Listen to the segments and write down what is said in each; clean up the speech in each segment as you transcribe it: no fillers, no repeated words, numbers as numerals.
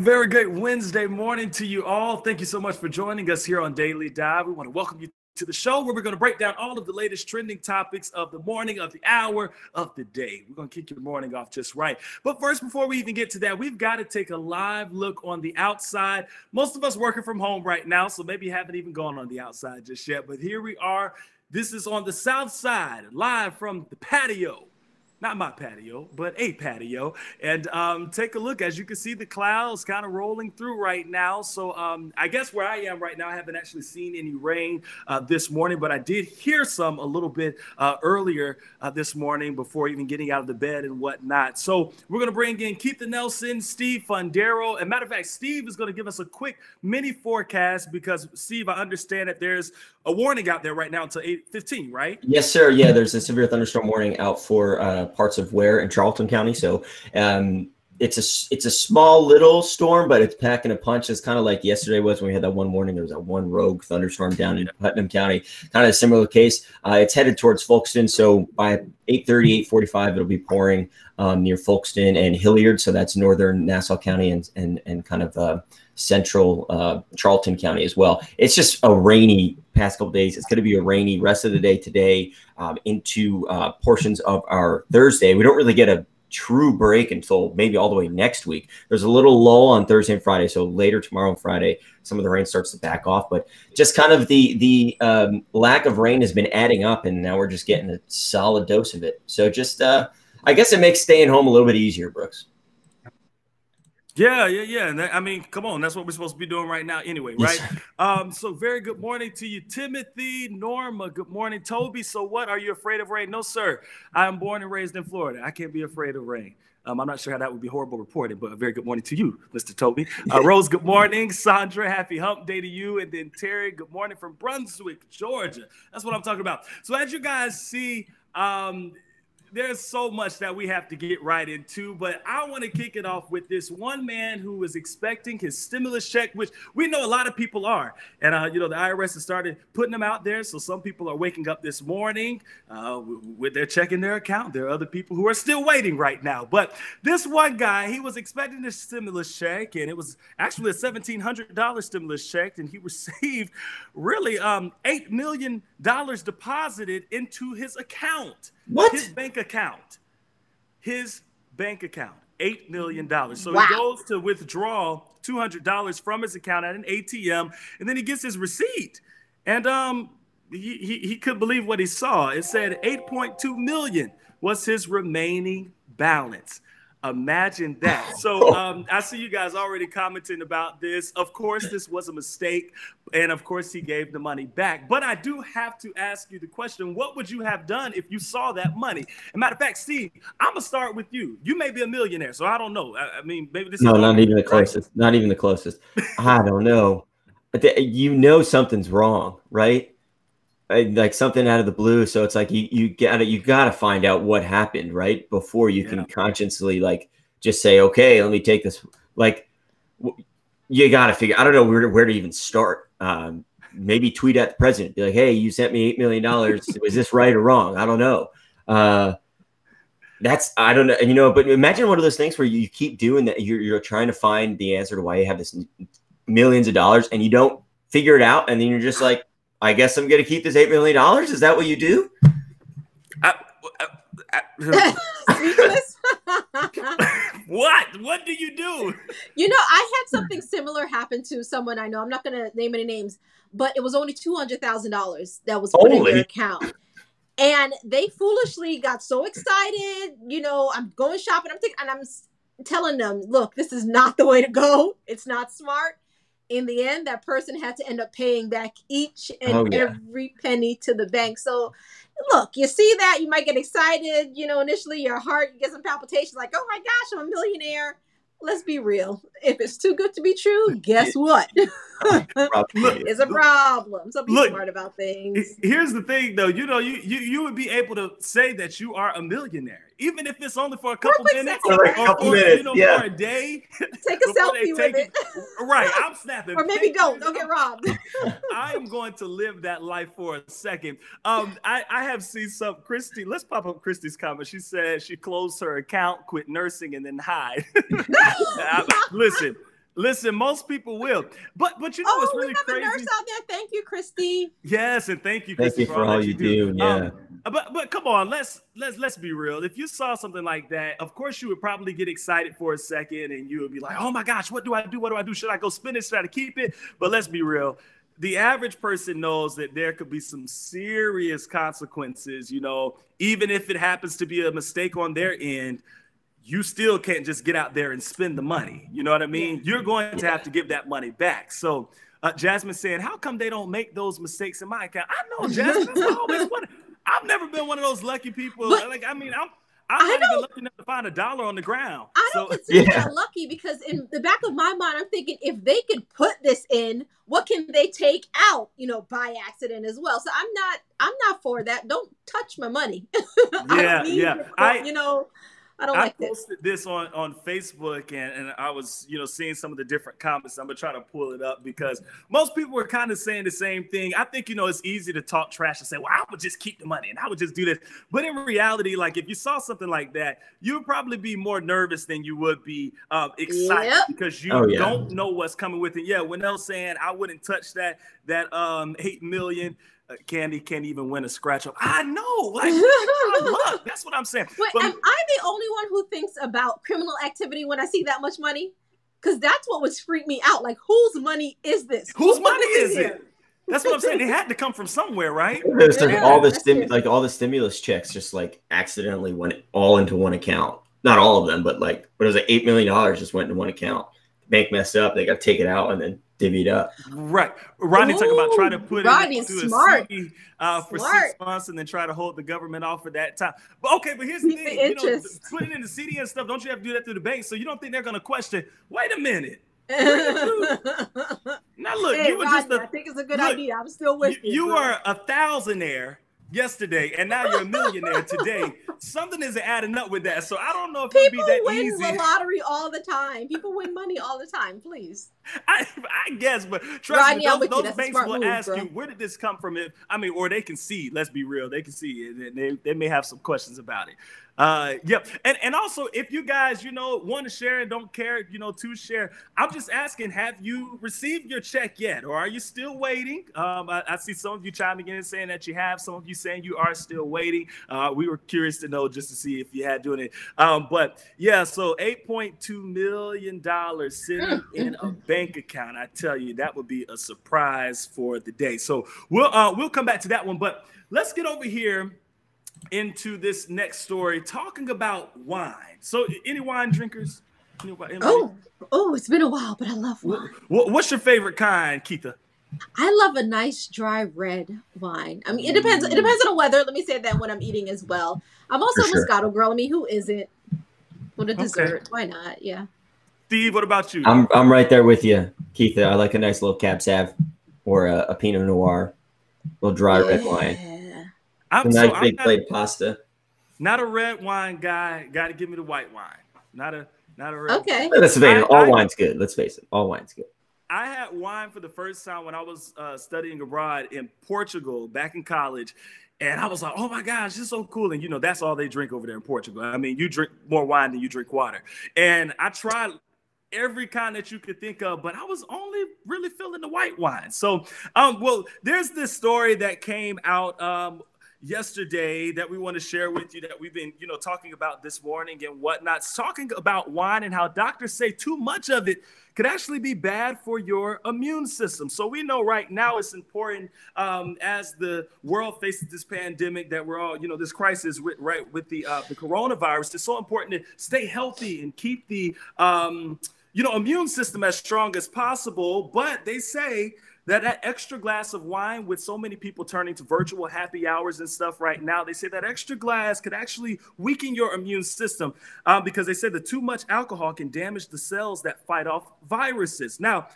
very good Wednesday morning to you all. Thank you so much for joining us here on Daily Dive. We want to welcome you to the show where we're going to break down all of the latest trending topics of the morning, of the hour, of the day. We're going to kick your morning off just right. But first, before we even get to that, we've got to take a live look on the outside. Most of us working from home right now, so maybe you haven't even gone on the outside just yet. But here we are. This is on the south side, live from the patio. Not my patio, but a patio. And take a look. As you can see, the clouds kind of rolling through right now. So I guess where I am right now, I haven't actually seen any rain this morning, but I did hear some a little bit earlier this morning before even getting out of the bed and whatnot. So we're going to bring in Keith Nelson, Steve Fundero. And matter of fact, Steve is going to give us a quick mini forecast because, Steve, I understand that there's a warning out there right now until 8:15, right? Yes, sir. Yeah, there's a severe thunderstorm warning out for parts of Ware and Charlton County. So it's a small little storm, but it's packing a punch. It's kind of like yesterday was when we had that one warning. There was that one rogue thunderstorm down in Putnam County. Kind of a similar case. It's headed towards Folkestone. So by 8:30, 8:45, it'll be pouring near Folkestone and Hilliard. So that's northern Nassau County and kind of central Charlton County as well. It's just a rainy past couple days. It's going to be a rainy rest of the day today into portions of our Thursday. We don't really get a true break until maybe all the way next week. There's a little lull on Thursday and Friday. So later tomorrow and Friday, some of the rain starts to back off. But just kind of the lack of rain has been adding up, and now we're just getting a solid dose of it. So just I guess it makes staying home a little bit easier, Brooks. Yeah. And I mean, come on, that's what we're supposed to be doing right now anyway, right? Yes. So very good morning to you, Timothy, Norma. Good morning, Toby. So what, are you afraid of rain? No, sir. I am born and raised in Florida. I can't be afraid of rain. I'm not sure how that would be horrible reporting, but a very good morning to you, Mr. Toby. Rose, good morning. Sandra, happy hump day to you. And then Terry, good morning from Brunswick, Georgia. That's what I'm talking about. So as you guys see, there's so much that we have to get right into, but I want to kick it off with this one man who was expecting his stimulus check, which we know a lot of people are. And, the IRS has started putting them out there. So some people are waking up this morning with their check in their account. There are other people who are still waiting right now. But this one guy, he was expecting a stimulus check, and it was actually a $1,700 stimulus check. And he received really $8 million deposited into his account. What? His bank account, $8 million. So wow. He goes to withdraw $200 from his account at an ATM, and then he gets his receipt. And he couldn't believe what he saw. It said 8.2 million was his remaining balance. Imagine that. So I see you guys already commenting about this. Of course, this was a mistake. And of course, he gave the money back. But I do have to ask you the question, what would you have done if you saw that money? As a matter of fact, Steve, I'm going to start with you. You may be a millionaire, so I don't know. I mean, maybe this is not even the closest. Not even the closest. I don't know. But something's wrong, right? Like something out of the blue. So it's like you gotta find out what happened, right? Before you can consciously like just say, okay, let me take this. Like you gotta figure. I don't know where to even start. Maybe tweet at the president, be like, hey, you sent me $8 million. Was this right or wrong? I don't know. I don't know. But imagine one of those things where you keep doing that. You're trying to find the answer to why you have this millions of dollars and you don't figure it out, and then you're just like, I guess I'm going to keep this $8 million. Is that what you do? What do you do? I had something similar happen to someone I know. I'm not going to name any names, but it was only $200,000 that was put in their account. And they foolishly got so excited. I'm going shopping. I'm telling them, look, this is not the way to go. It's not smart. In the end, that person had to end up paying back each and every penny to the bank. So, look, you see that, you might get excited. Initially your heart, you get some palpitations like, oh my gosh, I'm a millionaire. Let's be real. If it's too good to be true, guess what? It's a problem. So be smart about things. Here's the thing, though. You would be able to say that you are a millionaire, even if it's only for a couple minutes or for a day. Take a selfie with it. Right. I'm snapping. Or maybe don't get robbed. I am going to live that life for a second. I have seen some Christy. Let's pop up Christy's comment. She said she closed her account, quit nursing, and then hide. Listen, Listen, most people will, but you know what's really we have crazy? a nurse out there. Thank you, Christy. Yes, and thank you, Thank Christy, you for all you do. Yeah. But come on, let's be real. If you saw something like that, of course you would probably get excited for a second, and you would be like, "Oh my gosh, what do I do? What do I do? Should I go spend it? Should I keep it?" But let's be real. The average person knows that there could be some serious consequences. You know, even if it happens to be a mistake on their end, you still can't just get out there and spend the money. You know what I mean? You're going to have to give that money back. So Jasmine saying, how come they don't make those mistakes in my account? I know, Jasmine. That's what I always wonder. I've never been one of those lucky people. I'm not even lucky enough to find $1 on the ground. I don't consider that lucky, because in the back of my mind, I'm thinking, if they could put this in, what can they take out, by accident as well? So I'm not for that. Don't touch my money. I posted this on Facebook, and I was, seeing some of the different comments. I'm going to try to pull it up because most people were kind of saying the same thing. I think, it's easy to talk trash and say, well, I would just keep the money and I would just do this. But in reality, like if you saw something like that, you would probably be more nervous than you would be excited because you don't know what's coming with it. Yeah, Winnell saying I wouldn't touch that 8 million. Candy can't even win a scratch up. I know, like luck. That's what I'm saying. Wait, am I the only one who thinks about criminal activity when I see that much money? Because that's what would freak me out. Like, whose money is this? Whose money is it? That's what I'm saying. It had to come from somewhere, right? It's like all the stimulus checks just like accidentally went all into one account. Not all of them, but like what was it? $8 million just went into one account. The bank messed up. They got to take it out and then divvy it up. Right. Rodney talking about trying to put it into smart. a CD for 6 months and then try to hold the government off for that time. But here's the thing. Putting in the CD and stuff, don't you have to do that through the bank? So you don't think they're going to question, wait a minute. Now look, you were Rodney, I think it's a good idea. I'm still with you. You were a thousandaire yesterday, and now you're a millionaire today. Something isn't adding up with that. So I don't know if it'll be that easy. People win the lottery all the time. People win money all the time. Please. I guess, but trust me, those banks will ask you, where did this come from? Or they can see. Let's be real. They can see it. They may have some questions about it. Yep. And also, if you guys, want to share and don't care, to share, I'm just asking, have you received your check yet? Or are you still waiting? I see some of you chiming in and saying that you have, some of you saying you are still waiting. We were curious to know just to see if you had doing it. But yeah, so $8.2 million sitting in a bank account. I tell you, that would be a surprise for the day. So we'll come back to that one, but let's get over here into this next story, talking about wine. So any wine drinkers? Oh, it's been a while, but I love wine. What's your favorite kind, Keitha? I love a nice dry red wine. I mean, it depends on the weather. Let me say that when I'm eating as well. I'm also a Moscato girl. I mean, who isn't? With a dessert, why not? Yeah. Steve, what about you? I'm right there with you, Keitha. I like a nice little Cab Sav or a Pinot Noir, a little dry red wine. A nice big plate pasta. Not a red wine guy. Got to give me the white wine. Not a red. Okay. Let's face it. All wine's good. Let's face it. All wine's good. I had wine for the first time when I was studying abroad in Portugal back in college. And I was like, oh my gosh, this is so cool. And, that's all they drink over there in Portugal. I mean, you drink more wine than you drink water. And I tried every kind that you could think of, but I was only really feeling the white wine. So, there's this story that came out yesterday that we want to share with you that we've been, talking about this morning and whatnot, talking about wine and how doctors say too much of it could actually be bad for your immune system. So we know right now it's important as the world faces this pandemic that we're all, this crisis with the coronavirus. It's so important to stay healthy and keep the, immune system as strong as possible. But they say that extra glass of wine, with so many people turning to virtual happy hours and stuff right now, they say that extra glass could actually weaken your immune system because they said that too much alcohol can damage the cells that fight off viruses. Now,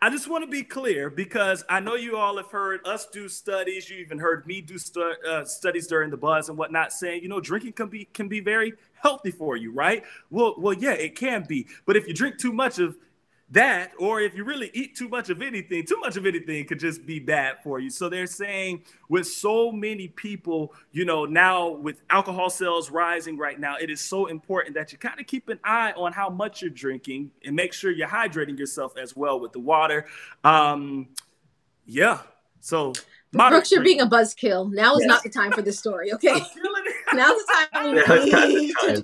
I just want to be clear because I know you all have heard us do studies. You even heard me do studies during the buzz and whatnot saying, drinking can be very healthy for you, right? Well, yeah, it can be. But if you drink too much of that, or if you really eat too much of anything could just be bad for you. So they're saying with so many people, you know, now with alcohol sales rising right now, it is so important that you kind of keep an eye on how much you're drinking and make sure you're hydrating yourself as well with the water. Yeah. So Brooks, you're being a buzzkill. Now is not the time for this story, okay? Now's the time.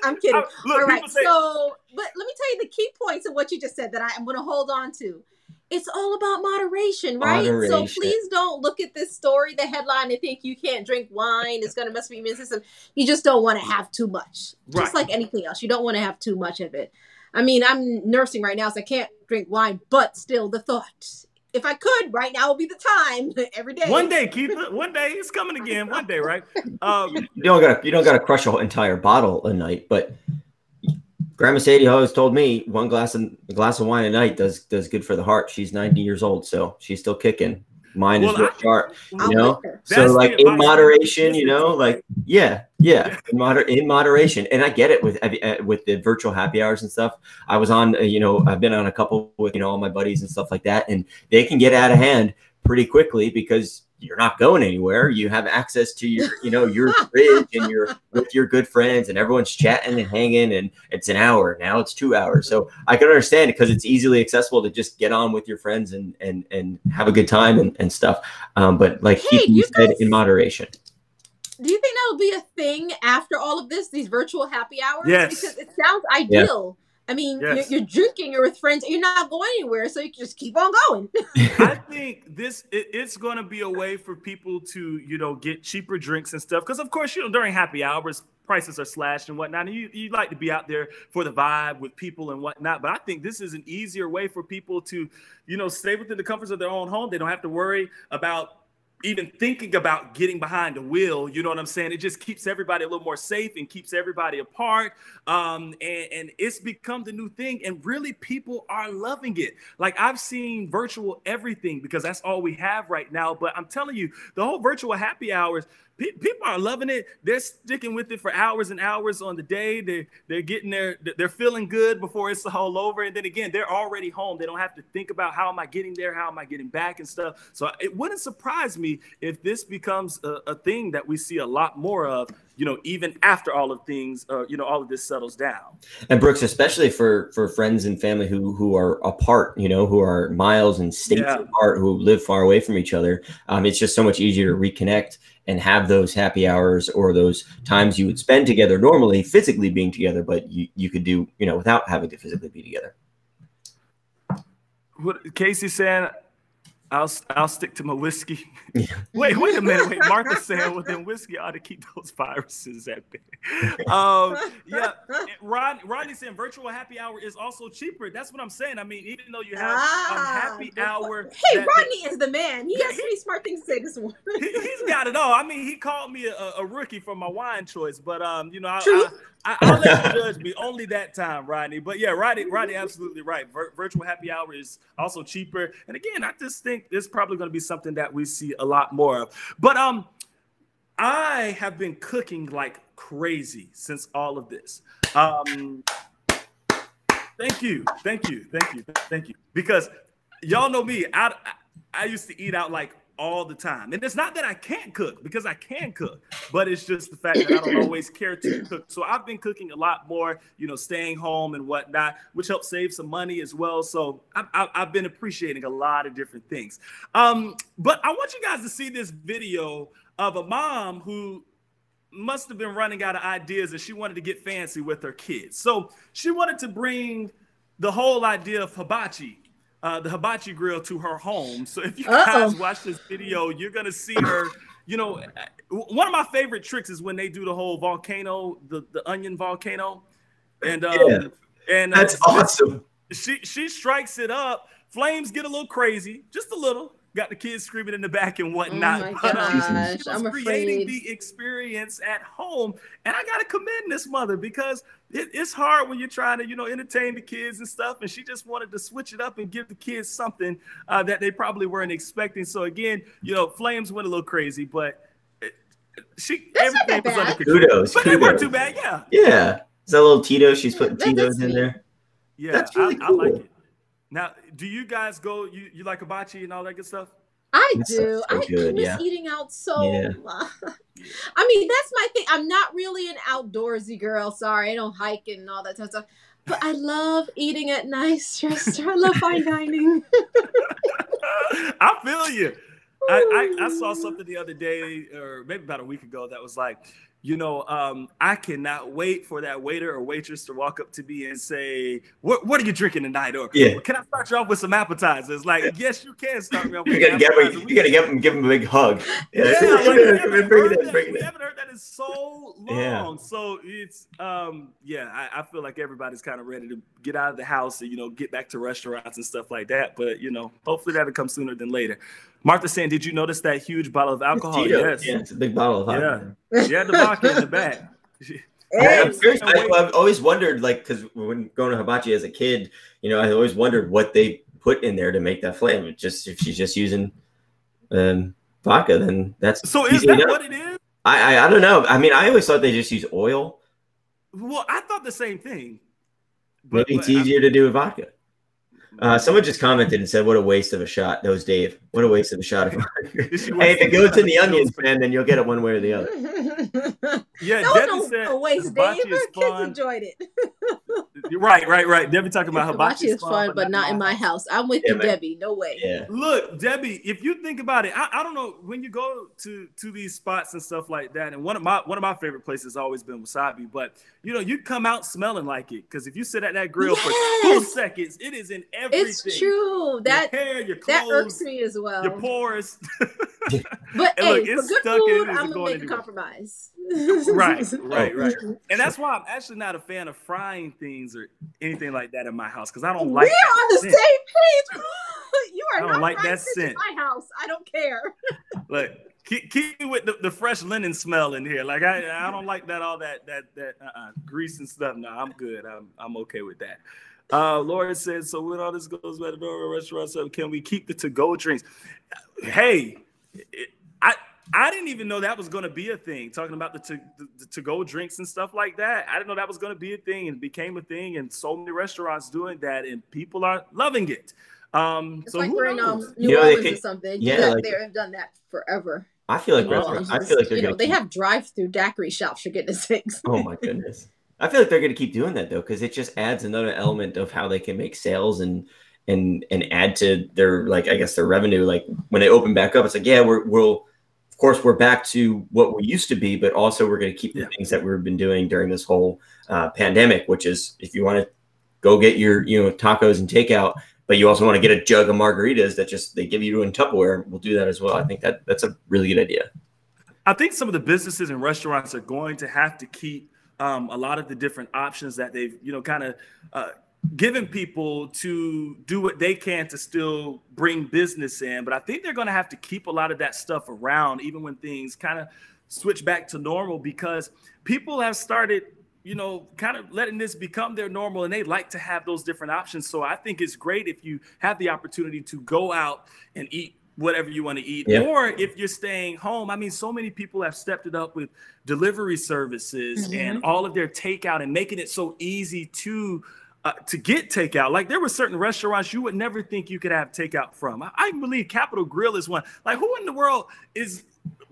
I'm kidding. All right. So, but let me tell you the key points of what you just said that I'm going to hold on to. It's all about moderation, right? So please don't look at this story, the headline, and think you can't drink wine. It's going to mess with your immune system. You just don't want to have too much. Right. Just like anything else. You don't want to have too much of it. I mean, I'm nursing right now, so I can't drink wine, but still the thought. If I could, right now would be the time every day. One day, Keith. One day, it's coming again. One day, right? You don't gotta crush an entire bottle a night. But Grandma Sadie always told me a glass of wine a night does good for the heart. She's 90 years old, so she's still kicking. Mine is real sharp, you know. So like in moderation, you know, like yeah, in moderation. And I get it with the virtual happy hours and stuff. I was on, you know, I've been on a couple with, you know, all my buddies and stuff like that, and they can get out of hand pretty quickly because you're not going anywhere. You have access to your, you know, your fridge, and you're with your good friends, and everyone's chatting and hanging, and it's an hour. Now it's 2 hours. So I can understand it because it's easily accessible to just get on with your friends and have a good time and stuff. But like you said, in moderation. Do you think that'll be a thing after all of this, these virtual happy hours? Yes. Because it sounds ideal. Yeah. I mean, you're drinking, you're with friends, you're not going anywhere, so you can just keep on going. I think it's going to be a way for people to, you know, get cheaper drinks and stuff. Because, of course, you know, during happy hours, prices are slashed and whatnot. And you like to be out there for the vibe with people and whatnot. But I think this is an easier way for people to, you know, stay within the comforts of their own home. They don't have to worry about even thinking about getting behind the wheel, you know what I'm saying? It just keeps everybody a little more safe and keeps everybody apart. And it's become the new thing. And really, people are loving it. Like, I've seen virtual everything because that's all we have right now. But I'm telling you, the whole virtual happy hours, people are loving it. They're sticking with it for hours and hours on the day. They're getting they're feeling good before it's all over. And then again, they're already home. They don't have to think about how am I getting there? How am I getting back and stuff? So it wouldn't surprise me if this becomes a thing that we see a lot more of, you know, even after all of things, you know, all of this settles down. And Brooks, especially for friends and family who are apart, you know, who are miles and states apart, who live far away from each other. It's just so much easier to reconnect and have those happy hours or those times you would spend together normally physically being together, but you could do, you know, without having to physically be together. What Casey saying, I'll stick to my whiskey. Yeah. Wait a minute. Martha saying, well, then whiskey ought to keep those viruses at bay. Yeah. Rodney saying virtual happy hour is also cheaper. That's what I'm saying. I mean, even though you have happy hour. Hey, Rodney is the man. He has pretty smart things to say this morning. He's got it all. I mean, he called me a rookie for my wine choice, but you know, I'll let you judge me only that time, Rodney. But yeah, Rodney, absolutely right. Virtual happy hour is also cheaper. And again, I just think it's probably going to be something that we see a lot more of. But I have been cooking like crazy since all of this. Thank you. Because y'all know me. I used to eat out like all the time. And it's not that I can't cook, because I can cook, but it's just the fact that I don't always care to cook. So I've been cooking a lot more, you know, staying home and whatnot, which helps save some money as well. So I've been appreciating a lot of different things. But I want you guys to see this video of a mom who must have been running out of ideas and she wanted to get fancy with her kids. So she wanted to bring the whole idea of hibachi, the hibachi grill, to her home. So if you guys watch this video, you're going to see her, you know, one of my favorite tricks is when they do the whole volcano, the onion volcano. And and that's awesome. She strikes it up. Flames get a little crazy, just a little. Got the kids screaming in the back and whatnot. Oh my gosh, she was creating the experience at home. And I got to commend this mother, because it's hard when you're trying to, you know, entertain the kids and stuff. And she just wanted to switch it up and give the kids something that they probably weren't expecting. So again, you know, Flames went a little crazy, but everything was under control. Kudos. But they weren't too bad, Yeah. Is that a little Tito? She's putting Tito's in there. Yeah, that's really cool. I like it. Now, do you guys go? You like hibachi and all that good stuff? I That's do. so good, I miss yeah. eating out so Yeah. much. I mean, that's my thing. I'm not really an outdoorsy girl. Sorry, I don't hike and all that type of stuff. But I love eating at nice restaurants. I love fine dining. I feel you. I saw something the other day, or maybe about a week ago, that was like, I cannot wait for that waiter or waitress to walk up to me and say, what are you drinking tonight? Or can I start you off with some appetizers? Like, yes, you can start me off with You gotta give him a big hug. Yeah, like, we haven't heard that in so long. Yeah. So it's I feel like everybody's kind of ready to get out of the house and get back to restaurants and stuff like that. But hopefully that'll come sooner than later. Martha saying, did you notice that huge bottle of alcohol? Yes. Yeah, it's a big bottle of alcohol. Yeah, the vodka in the back. I'm serious. I've always wondered, like, because when going to hibachi as a kid, I always wondered what they put in there to make that flavor. Just if she's just using vodka, then that's so. Is that what it is? I don't know. I mean, I always thought they just use oil. Well, I thought the same thing. Maybe it's easier to do with vodka. Someone just commented and said, "What a waste of a shot." That was Dave. What a waste of a shot. Hey, if it goes in the onions, man, then you'll get it one way or the other. Yeah, Debbie said a waste, Dave. Her kids enjoyed it. Right. Debbie talking about hibachi is fun, but not in my house. I'm with you, Debbie. No way. Yeah. Look, Debbie, if you think about it, I don't know, when you go to these spots and stuff like that, and one of my favorite places has always been Wasabi, but you come out smelling like it, because if you sit at that grill for 2 seconds, it is in everything. It's true. That your hair, your clothes, that irks me as well. Your pores. But and hey, look, it's for good stuck food, in. I'm gonna make a compromise. Right. And that's why I'm actually not a fan of frying things or anything like that in my house, because I don't like. We're on the same page. You are not like that scent in my house. I don't care. Look, keep me with the fresh linen smell in here. Like I don't like that, all that grease and stuff. No, I'm good. I'm okay with that. Laura says, so when all this goes by the door of restaurants, so can we keep the to-go drinks? Hey, I didn't even know that was going to be a thing, talking about the to-go drinks and stuff like that. I didn't know that was going to be a thing, and it became a thing, and so many restaurants doing that, and people are loving it. It's so like we're in New know, Orleans or something. Yeah, they have done that forever. I feel like restaurants. I feel like they're they have drive-through daiquiri shops, for goodness sakes. Oh my goodness. I feel like they're going to keep doing that, though, because it just adds another element of how they can make sales and add to their, like, I guess, their revenue. Like when they open back up, it's like, yeah, of course we're back to what we used to be, but also we're going to keep the things that we've been doing during this whole pandemic, which is, if you want to go get your tacos and takeout, but you also want to get a jug of margaritas that they give you in Tupperware, we'll do that as well. I think that's a really good idea. I think some of the businesses and restaurants are going to have to keep a lot of the different options that they've, kind of given people to do what they can to still bring business in. But I think they're going to have to keep a lot of that stuff around, even when things kind of switch back to normal, because people have started, kind of letting this become their normal, and they like to have those different options. So I think it's great if you have the opportunity to go out and eat whatever you want to eat, or if you're staying home. I mean, so many people have stepped it up with delivery services and all of their takeout, and making it so easy to get takeout. Like, there were certain restaurants you would never think you could have takeout from. I believe Capitol Grill is one. Like, who in the world is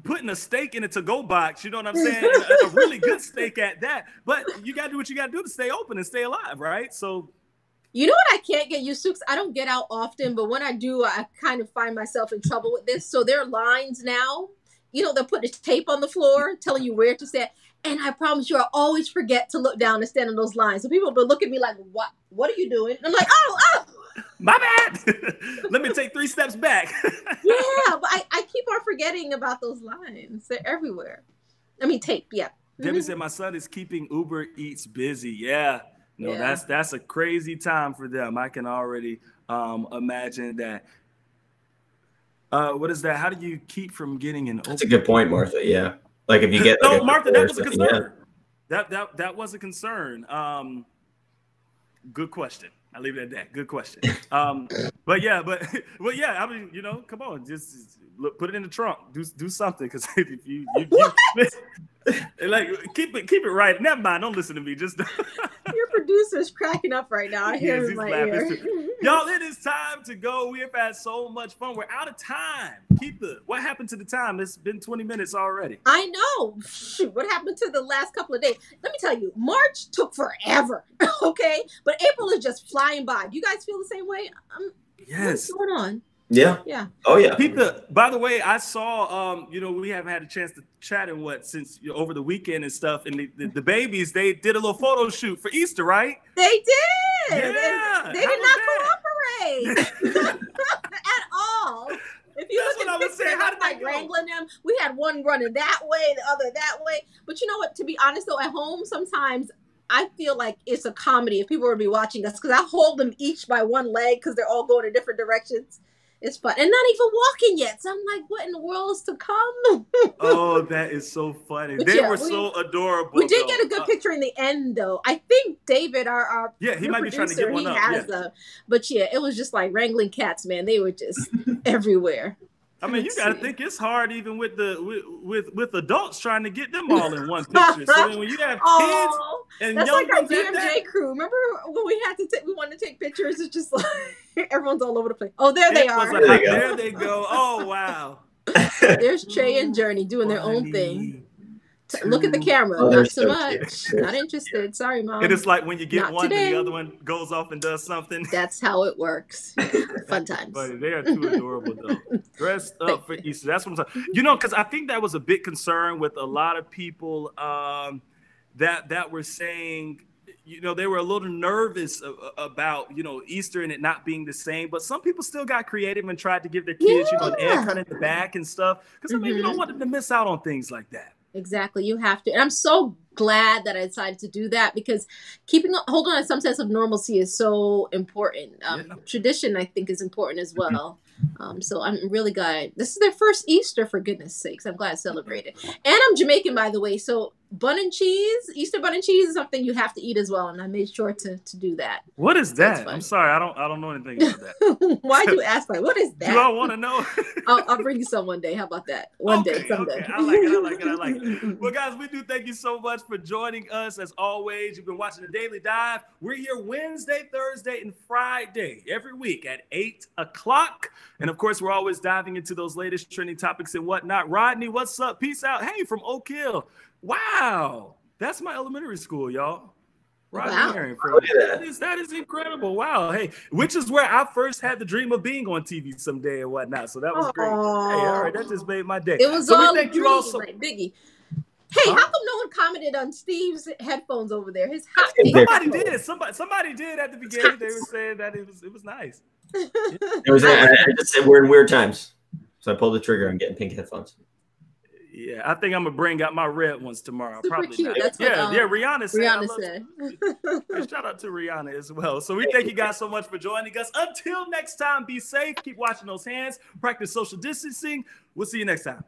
putting a steak in a to-go box? You know what I'm saying? a really good steak at that. But you got to do what you got to do to stay open and stay alive, right? So, you know what I can't get used to? Because I don't get out often, but when I do, I kind of find myself in trouble with this. So there are lines now. They'll put the tape on the floor telling you where to stand. And I promise you, I always forget to look down and stand on those lines. So people will look at me like, what are you doing? And I'm like, oh. My bad. Let me take 3 steps back. Yeah, but I keep on forgetting about those lines. They're everywhere. I mean, tape, yeah. Debbie said, my son is keeping Uber Eats busy. Yeah. No, that's a crazy time for them. I can already imagine that. What is that? How do you keep from getting an? That's a good point, Martha. Yeah, like if you get no, Martha, that was a concern. Yeah. That was a concern. Good question. I leave it at that. Good question. But yeah. I mean, come on, just look, put it in the trunk. Do something, because if you like keep it right. Never mind. Don't listen to me. Just your producer's cracking up right now. I hear him in my ear. Y'all, it is time to go. We have had so much fun. We're out of time. What happened to the time? It's been 20 minutes already. I know. Shoot, what happened to the last couple of days? Let me tell you, March took forever. Okay, but April is just flying by. Do you guys feel the same way? Yes. What's going on? Yeah. Yeah. Oh yeah. By the way, I saw we haven't had a chance to chat in since over the weekend and stuff, and the babies, they did a little photo shoot for Easter, right? They did. Yeah. They did not cooperate at all. If you look at pictures, how did I wrangling them? We had one running that way, the other that way. But you know what? To be honest, though, at home sometimes I feel like it's a comedy if people were to be watching us, because I hold them each by one leg because they're all going in different directions. It's fun. And not even walking yet. So I'm like, what in the world is to come? Oh, that is so funny. They were so adorable. We did get a good picture in the end, though. I think David, our he might be trying to get one up. Has them. But yeah, it was just like wrangling cats, man. They were just everywhere. I mean, you got to think it's hard even with adults trying to get them all in one picture. So then when you have kids and that's young like our DMJ crew. Remember when we wanted to take pictures? It's just like everyone's all over the place. Oh, there they are. There they go. Oh, wow. There's Trey and Journey doing their own thing. Look at the camera. Not so much. Not interested. Sorry, Mom. It is like when you get one and the other one goes off and does something. That's how it works. Fun times. But they are too adorable, though. Dressed up for Easter. That's what I'm talking. Because I think that was a big concern with a lot of people that were saying, they were a little nervous about, Easter and it not being the same. But some people still got creative and tried to give their kids, an egg cut in the back and stuff. Because you don't want them to miss out on things like that. Exactly. You have to. And I'm so glad that I decided to do that, because holding on to some sense of normalcy is so important. Tradition, I think, is important as well. So I'm really glad. This is their first Easter, for goodness sakes. I'm glad I celebrated. And I'm Jamaican, by the way. So Easter bun and cheese is something you have to eat as well. And I made sure to do that. What is that? I'm sorry. I don't know anything about that. Why'd you ask me? What is that? Do I want to know? I'll bring you some one day. How about that? One day, someday. Okay. I like it. Well, guys, we do thank you so much for joining us. As always, you've been watching The Daily Dive. We're here Wednesday, Thursday, and Friday every week at 8 o'clock. And of course, we're always diving into those latest trending topics and whatnot. Rodney, what's up? Peace out. Hey, from Oak Hill. Wow. That's my elementary school, y'all. Rodney. Wow. That is incredible. Wow. Hey, which is where I first had the dream of being on TV someday and whatnot. So that was great. Hey, all right. That just made my day. It was all thank you also. Like Biggie. Hey, how come no one commented on Steve's headphones over there? His hot Somebody did. Somebody did at the beginning. They were saying that it was nice. It was. I just said we're in weird times, so I pulled the trigger. I'm getting pink headphones. Yeah, I think I'm gonna bring out my red ones tomorrow. Super Probably cute. not. That's what, Rihanna said. Rihanna said. Shout out to Rihanna as well. So we thank you guys so much for joining us. Until next time, be safe. Keep washing those hands. Practice social distancing. We'll see you next time.